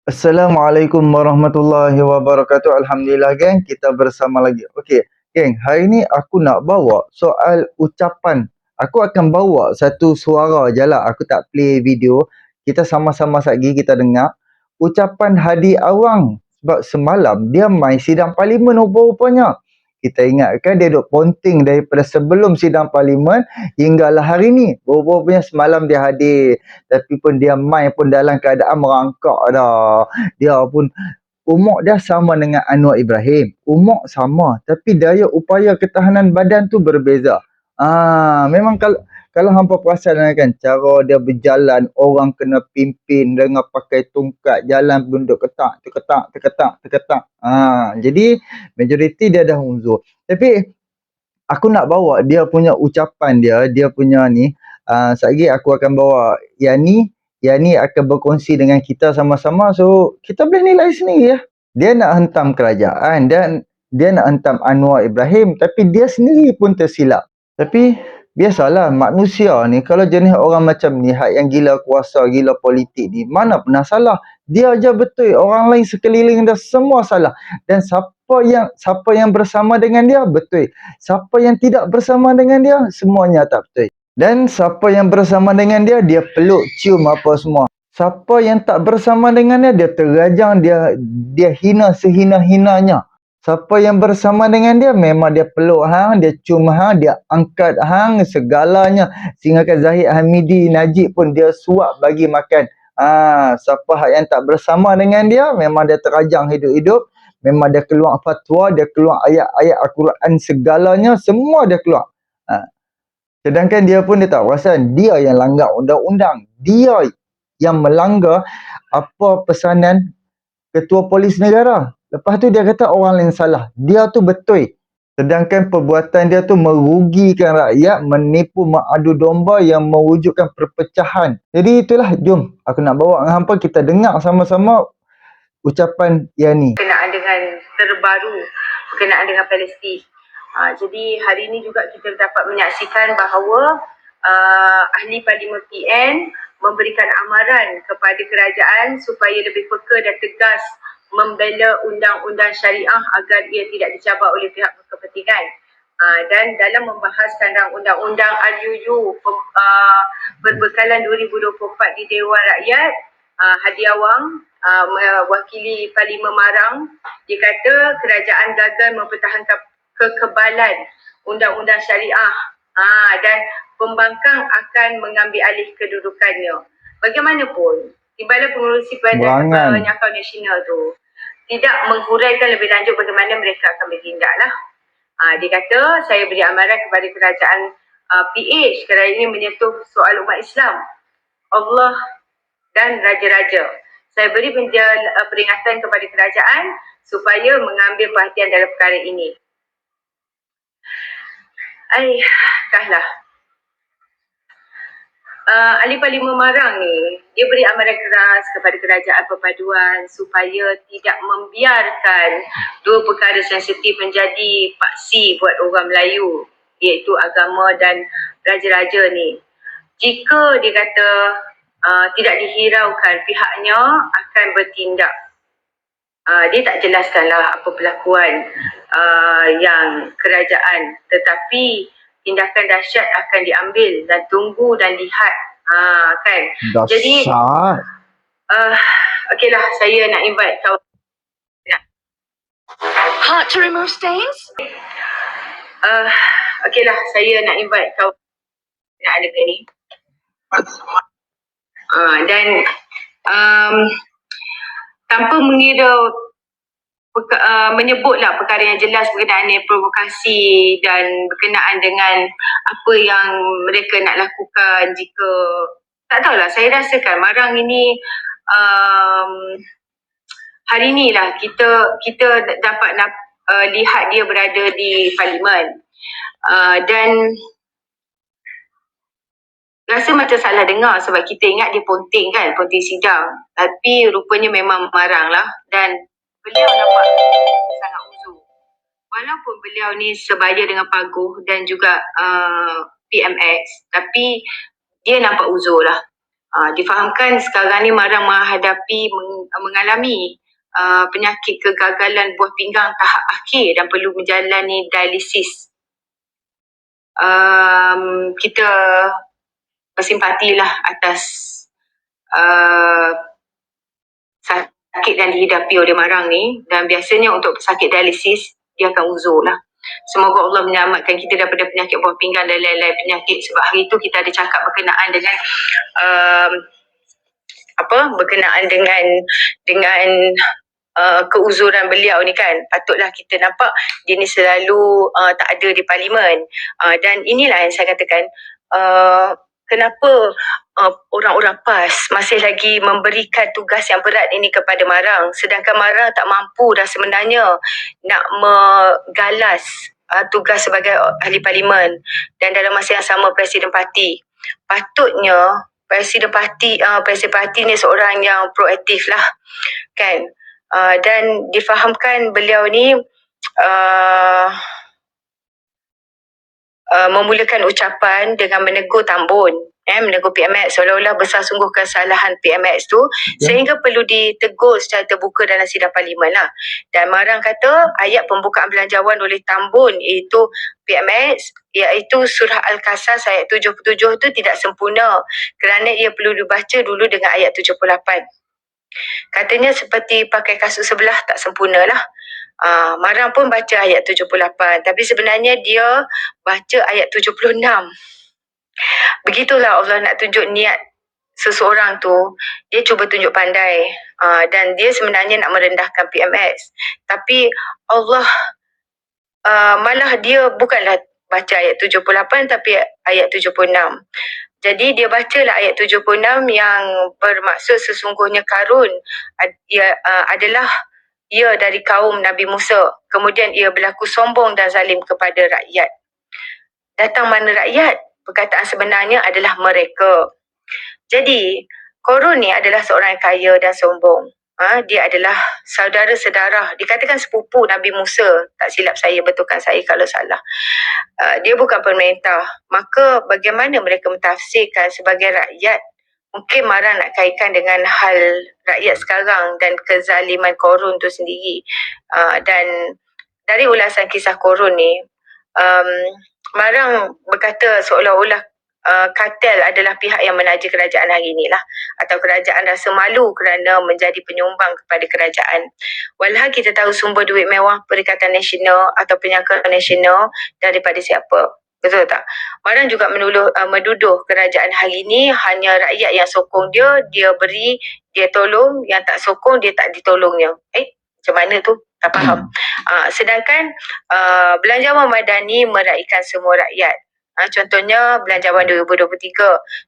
Assalamualaikum warahmatullahi wabarakatuh. Alhamdulillah geng, kita bersama lagi. Okey, geng, hari ni aku nak bawa soal ucapan. Aku akan bawa satu suara je lah. Aku tak play video. Kita sama-sama satgi kita dengar. Ucapan Hadi Awang. Sebab semalam dia main sidang parlimen rupa-rupanya. Kita ingatkan dia duk ponting daripada sebelum sidang parlimen hinggalah hari ni. Rupa-rupanya semalam dia hadir. Tapi pun dia main pun dalam keadaan merangkak dah. Dia pun umur dia sama dengan Anwar Ibrahim. Umur sama. Tapi daya upaya ketahanan badan tu berbeza. Memang kalau hampa perasan kan, cara dia berjalan, orang kena pimpin dengan pakai tongkat, jalan bunduk ketak, terketak, terketak, terketak. Jadi majoriti dia dah uzur. Tapi aku nak bawa dia punya ucapan dia punya ni. Sekejap aku akan bawa Yani akan berkongsi dengan kita sama-sama. So, kita boleh nilai sendiri ya. Dia nak hentam kerajaan dan dia nak hentam Anwar Ibrahim. Tapi dia sendiri pun tersilap. Tapi, biasalah manusia ni, kalau jenis orang macam ni, hak yang gila kuasa, gila politik ni, mana pernah salah. Dia aja betul. Orang lain sekeliling dia semua salah. Dan siapa yang bersama dengan dia, betul. Siapa yang tidak bersama dengan dia, semuanya tak betul. Dan siapa yang bersama dengan dia, dia peluk, cium apa semua. Siapa yang tak bersama dengan dia, dia terajang, dia hina sehina-hinanya. Siapa yang bersama dengan dia, memang dia peluk hang, dia cium hang, dia angkat hang, segalanya. Sehingga Zahid Hamidi, Najib pun dia suap bagi makan. Siapa yang tak bersama dengan dia, memang dia terajang hidup-hidup. Memang dia keluar fatwa, dia keluar ayat-ayat Al-Quran segalanya, semua dia keluar. Sedangkan dia pun dia tak perasan, dia yang langgar undang-undang. Dia yang melanggar apa pesanan Ketua Polis Negara. Lepas tu dia kata orang lain salah. Dia tu betul. Sedangkan perbuatan dia tu merugikan rakyat, menipu, mengadu domba yang mewujudkan perpecahan. Jadi itulah, jom aku nak bawa dengan hampa, kita dengar sama-sama ucapan Yani. Berkenaan dengan terbaru berkenaan dengan Palestin. Jadi hari ini juga kita dapat menyaksikan bahawa ahli Parlimen PN memberikan amaran kepada kerajaan supaya lebih peka dan tegas membela undang-undang syariah agar ia tidak dicabar oleh pihak berkepentingan. Dan dalam membahaskan undang-undang RUU berbekalan 2024 di Dewan Rakyat, Hadi Awang mewakili Parlimen Marang, dia kata kerajaan gagal mempertahankan kekebalan undang-undang syariah dan pembangkang akan mengambil alih kedudukannya. Bagaimanapun, Timbalan Pengurusi Penyakau Nasional tu tidak menghuraikan lebih lanjut bagaimana mereka akan bertindak lah. Dia kata, saya beri amaran kepada kerajaan PH kerana ini menyentuh soal umat Islam, Allah dan Raja-Raja. Saya beri peringatan kepada kerajaan supaya mengambil perhatian dalam perkara ini. Kahlah. Ahli Parlimen Marang ni, dia beri amaran keras kepada kerajaan perpaduan supaya tidak membiarkan dua perkara sensitif menjadi paksi buat orang Melayu, iaitu agama dan raja-raja ni. Jika dia kata tidak dihiraukan, pihaknya akan bertindak. Dia tak jelaskanlah apa perlakuan yang kerajaan, tetapi tindakan dahsyat akan diambil dan tunggu dan lihat kan. Dahsyat. Jadi okeylah, saya nak invite kawan. Hard to remove stains? Okeylah, saya nak invite kawan nak ada ni. Dan tanpa mengira menyebutlah perkara yang jelas berkenaan dengan provokasi dan berkenaan dengan apa yang mereka nak lakukan. Jika tak tahulah, saya rasakan Marang ini hari ni lah kita dapat lihat dia berada di parlimen, dan rasa macam salah dengar sebab kita ingat dia ponting kan, ponting sidang, tapi rupanya memang Marang lah. Dan beliau nampak sangat uzur, walaupun beliau ni sebaya dengan Paguh dan juga PMX, tapi dia nampak uzur lah. Difahamkan sekarang ni Marang mengalami penyakit kegagalan buah pinggang tahap akhir dan perlu menjalani dialisis. Kita bersimpatilah atas sakit yang dihidapi oleh Marang ni, dan biasanya untuk pesakit dialisis dia akan uzur lah. Semoga Allah menyelamatkan kita daripada penyakit buah pinggang dan lain-lain penyakit. Sebab hari tu kita ada cakap berkenaan dengan berkenaan dengan keuzuran beliau ni kan. Patutlah kita nampak dia ni selalu tak ada di parlimen. Dan inilah yang saya katakan, kenapa orang-orang PAS masih lagi memberikan tugas yang berat ini kepada Marang, sedangkan Marang tak mampu dah sebenarnya nak menggalas tugas sebagai ahli parlimen, dan dalam masa yang sama Presiden Parti. Patutnya Presiden Parti ni seorang yang proaktif lah kan. Dan difahamkan beliau ni memulakan ucapan dengan menegur Tambun, menegur PMX, seolah-olah besar sungguh kesalahan PMX tu, sehingga perlu ditegur secara terbuka dalam sidang parlimen lah. Dan Marang kata ayat pembukaan belanjawan oleh Tambun iaitu PMX, iaitu surah Al-Qasas ayat 77 tu tidak sempurna kerana ia perlu dibaca dulu dengan ayat 78. Katanya seperti pakai kasut sebelah, tak sempurna lah. Marang pun baca ayat 78, tapi sebenarnya dia baca ayat 76. Begitulah Allah nak tunjuk niat seseorang tu. Dia cuba tunjuk pandai, dan dia sebenarnya nak merendahkan PMX. Tapi Allah malah dia bukanlah baca ayat 78 tapi ayat 76. Jadi dia bacalah ayat 76 yang bermaksud sesungguhnya Karun adalah ia dari kaum Nabi Musa. Kemudian ia berlaku sombong dan zalim kepada rakyat. Datang mana rakyat? Perkataan sebenarnya adalah mereka. Jadi Korun ni adalah seorang yang kaya dan sombong. Dia adalah saudara sedarah, dikatakan sepupu Nabi Musa, tak silap saya, betulkan saya kalau salah. Dia bukan pemerintah. Maka bagaimana mereka mentafsirkan sebagai rakyat? Mungkin Marang nak kaitkan dengan hal rakyat sekarang dan kezaliman Korun tu sendiri. Dan dari ulasan kisah Korun ni, Marang berkata seolah-olah kartel adalah pihak yang menaja kerajaan hari ini lah, atau kerajaan rasa malu kerana menjadi penyumbang kepada kerajaan. Walhal kita tahu sumber duit mewah Perikatan Nasional atau Penyangga Nasional daripada siapa. Betul tak? Marang juga menuduh kerajaan hari ini hanya rakyat yang sokong dia beri, dia tolong, yang tak sokong dia tak ditolongnya. Macam mana tu? Tak faham. Sedangkan belanjawan madani meraihkan semua rakyat. Contohnya belanjawan 2023,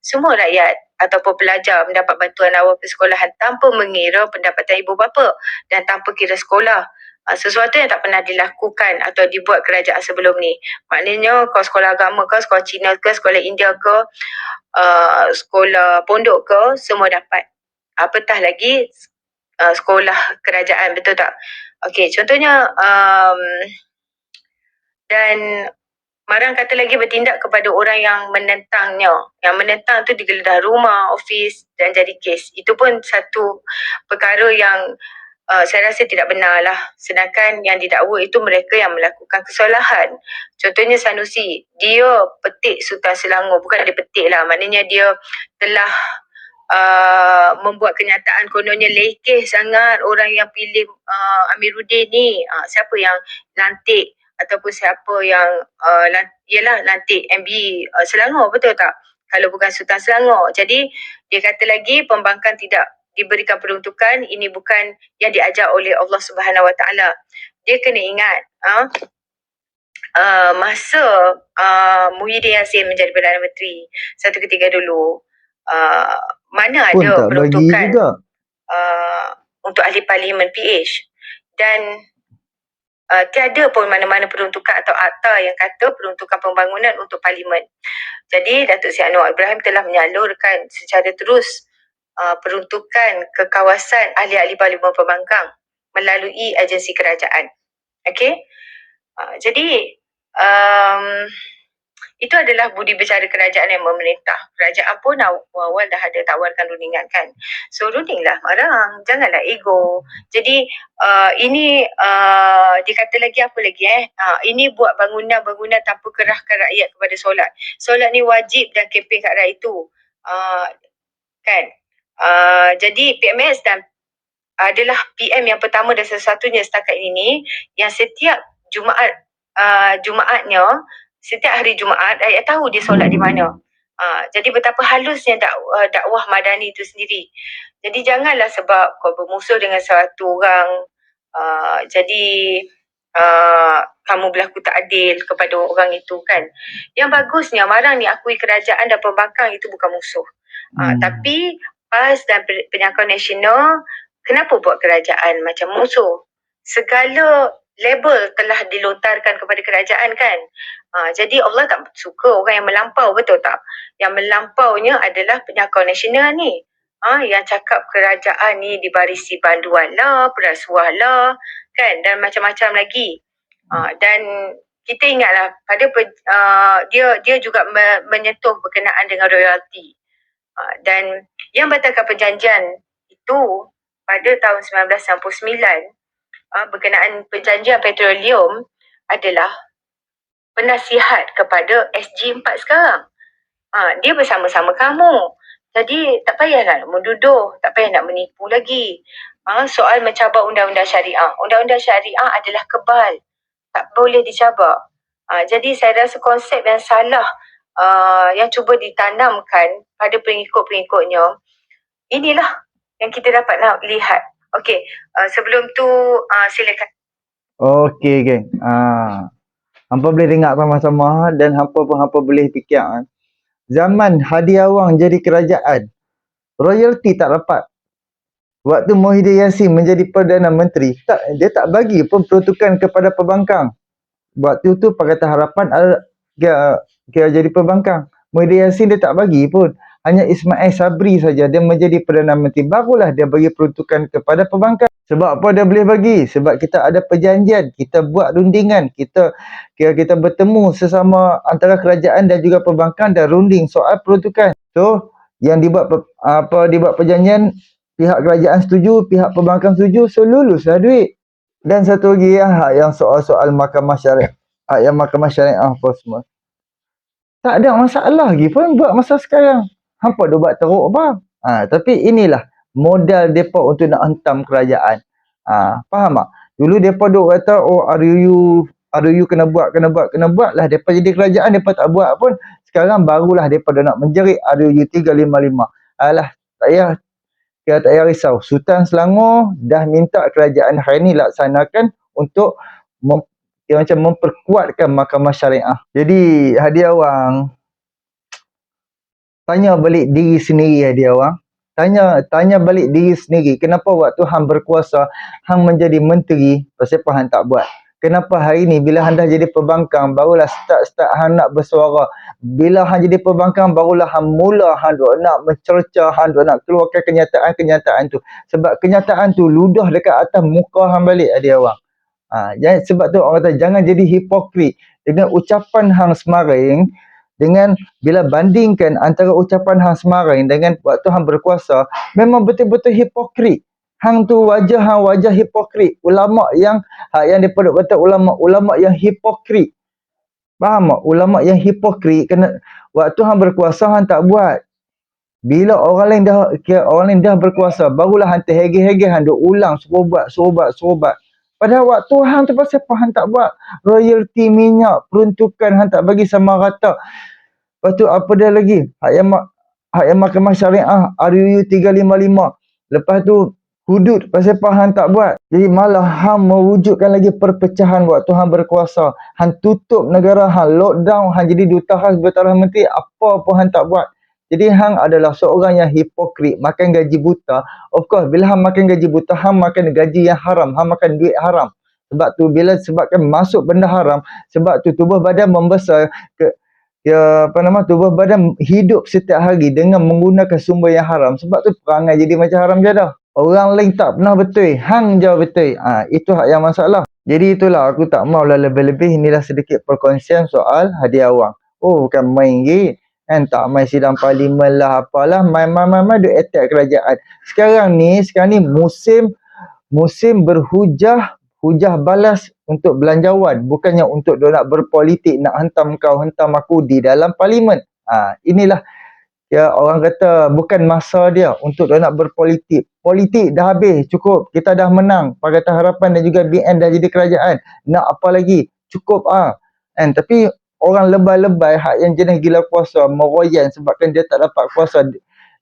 semua rakyat ataupun pelajar mendapat bantuan awal persekolahan tanpa mengira pendapatan ibu bapa dan tanpa kira sekolah. Sesuatu yang tak pernah dilakukan atau dibuat kerajaan sebelum ni. Maknanya kau sekolah agama ke, sekolah Cina ke, sekolah India ke, sekolah pondok ke, semua dapat. Apatah lagi sekolah kerajaan, betul tak? Okey, contohnya dan Marang kata lagi bertindak kepada orang yang menentangnya. Yang menentang tu digeledah rumah, ofis dan jadi kes. Itu pun satu perkara yang saya rasa tidak benar lah. Sedangkan yang didakwa itu mereka yang melakukan kesalahan. Contohnya Sanusi, dia petik Sultan Selangor. Bukan dia petik lah, maknanya dia telah membuat kenyataan kononnya lekeh sangat orang yang pilih Amiruddin ni. Siapa yang lantik ataupun siapa yang lantik MB Selangor, betul tak? Kalau bukan Sultan Selangor. Jadi dia kata lagi pembangkang tidak diberikan peruntukan, ini bukan yang diajar oleh Allah Subhanahu Wa Taala. Dia kena ingat masa Muhyiddin Yassin menjadi Perdana Menteri satu ketika dulu, mana pun ada tak peruntukan bagi juga. untuk ahli parlimen PH, dan tiada pun mana-mana peruntukan atau akta yang kata peruntukan pembangunan untuk parlimen. Jadi Datuk Seri Anwar Ibrahim telah menyalurkan secara terus peruntukan ke kawasan ahli-ahli parlimen pembangkang melalui agensi kerajaan. Okey? Jadi Itu adalah budi bicara kerajaan yang memerintah. Kerajaan pun awal dah ada tawarkan rundingan kan. So rundinglah marang, janganlah ego. Jadi ini dikata lagi apa lagi ini buat bangunan-bangunan tanpa kerahkan rakyat kepada solat. Solat ni wajib dan keping kat rakyat itu. Kan? Jadi PMS dan adalah PM yang pertama dan satu-satunya setakat ini yang setiap Jumaatnya, setiap hari Jumaat rakyat tahu dia solat di mana. Jadi betapa halusnya dakwah madani itu sendiri. Jadi janganlah sebab kau bermusuh dengan satu orang jadi kamu berlaku tak adil kepada orang itu kan. Yang bagusnya marang ni akui kerajaan dan pembangkang itu bukan musuh. Tapi PAS dan Penyangkauan Nasional kenapa buat kerajaan macam musuh? Segala label telah dilontarkan kepada kerajaan kan. Jadi Allah tak suka orang yang melampau, betul tak? Yang melampaunya adalah Penyangkauan Nasional ni. Yang cakap kerajaan ni dibarisi banduan lah, perasuah lah kan, dan macam-macam lagi. Dan kita ingatlah pada dia juga menyentuh berkenaan dengan royalty. Dan yang batalkan perjanjian itu pada tahun 1999 berkenaan perjanjian petroleum adalah penasihat kepada SG4 sekarang. Dia bersama-sama kamu. Jadi tak payah nak menduduh, tak payah nak menipu lagi. Soal mencabar undang-undang syariah. Undang-undang syariah adalah kebal. Tak boleh dicabar. Jadi saya rasa konsep yang salah yang cuba ditanamkan pada pengikut-pengikutnya, inilah yang kita dapat lihat. Okey, sebelum tu silakan. Okey geng. Hampa boleh dengar sama-sama dan hampa pun hampa boleh fikir zaman Hadi Awang jadi kerajaan, royalty tak dapat. Waktu Muhyiddin Yassin menjadi Perdana Menteri, dia tak bagi pun peruntukan kepada pembangkang. Waktu tu Pakatan Harapan dia jadi pembangkang. Muhyiddin Yassin dia tak bagi pun. Hanya Ismail Sabri saja dia menjadi Perdana Menteri. Barulah dia bagi peruntukan kepada pembangkang. Sebab apa dia boleh bagi? Sebab kita ada perjanjian, kita buat rundingan, kita bertemu sesama antara kerajaan dan juga pembangkang dan runding soal peruntukan. So, yang dibuat perjanjian, pihak kerajaan setuju, pihak pembangkang setuju, so luluslah duit. Dan satu lagi yang soal-soal mahkamah syariah, yang mahkamah syariah apa semua. Tak ada masalah lagi pun buat masa sekarang. Hampa dia buat teruk apa? Tapi inilah modal mereka untuk nak hentam kerajaan. Faham tak? Dulu mereka duk kata, RUU kena buat lah. Mereka jadi kerajaan, mereka tak buat pun. Sekarang barulah mereka nak menjerit RUU 355. Alah, tak payah risau. Sultan Selangor dah minta kerajaan hari ni laksanakan untuk macam memperkuatkan mahkamah syariah. Jadi Hadi Awang, tanya balik diri sendiri Hadi Awang. Tanya balik diri sendiri. Kenapa waktu hang berkuasa, hang menjadi menteri, pasal apa hang tak buat? Kenapa hari ni bila hang dah jadi pembangkang, barulah start hang nak bersuara. Bila hang jadi pembangkang, barulah hang mula hang nak mencerca, hang nak keluarkan kenyataan tu. Sebab kenyataan tu ludah dekat atas muka hang balik Hadi Awang. Sebab tu orang kata jangan jadi hipokrit. Dengan ucapan hang semaring, dengan bila bandingkan antara ucapan hang semaring dengan waktu hang berkuasa, memang betul-betul hipokrit. Hang tu wajah hipokrit. Ulama yang daripada kata ulama yang hipokrit. Faham tak? Ulama yang hipokrit kena waktu hang berkuasa hang tak buat. Bila orang lain dah berkuasa, barulah hang terhege-hege, hang duk ulang suruh buat. Padahal waktu hang tu pasal apa hang tak buat? Royalty minyak, peruntukan hang tak bagi sama rata. Lepas tu apa dia lagi? Hak yang mahkamah syariah, RUU 355. Lepas tu hudud, pasal apa hang tak buat? Jadi malah hang mewujudkan lagi perpecahan waktu hang berkuasa. Hang tutup negara, hang lockdown, hang jadi duta khas Perdana Menteri, apa pun hang tak buat. Jadi hang adalah seorang yang hipokrit, makan gaji buta. Of course, bila hang makan gaji buta, hang makan gaji yang haram, hang makan duit haram. Sebab tu sebabkan masuk benda haram, sebab tu tubuh badan membesar tubuh badan hidup setiap hari dengan menggunakan sumber yang haram. Sebab tu perangai jadi macam haram je dah. Orang lain tak pernah betul, hang je betul. Itu hak yang masalah. Jadi itulah aku tak maulah lebih-lebih. Inilah sedikit perkongsian soal Hadi Awang. Oh bukan main lagi. Kan tak main sidang parlimen lah apalah, main duk attack kerajaan. Sekarang ni musim berhujah, hujah balas untuk belanjawan, bukannya untuk dia nak berpolitik, nak hentam kau, hentam aku di dalam parlimen. Inilah ya, orang kata bukan masa dia untuk dia nak berpolitik. Politik dah habis, cukup. Kita dah menang. Pakatan Harapan dan juga BN dah jadi kerajaan. Nak apa lagi? Cukup kan? Tapi orang lebay-lebay hak yang jenis gila kuasa, meroyan sebabkan dia tak dapat kuasa.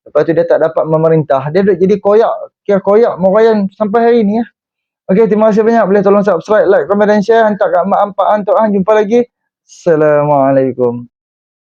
Lepas tu dia tak dapat memerintah. Dia duk jadi koyak, kira koyak meroyan sampai hari ni ya. Okey, terima kasih banyak. Boleh tolong subscribe, like, komen dan share. Hantar kat mak, ampak, antok. Jumpa lagi. Assalamualaikum.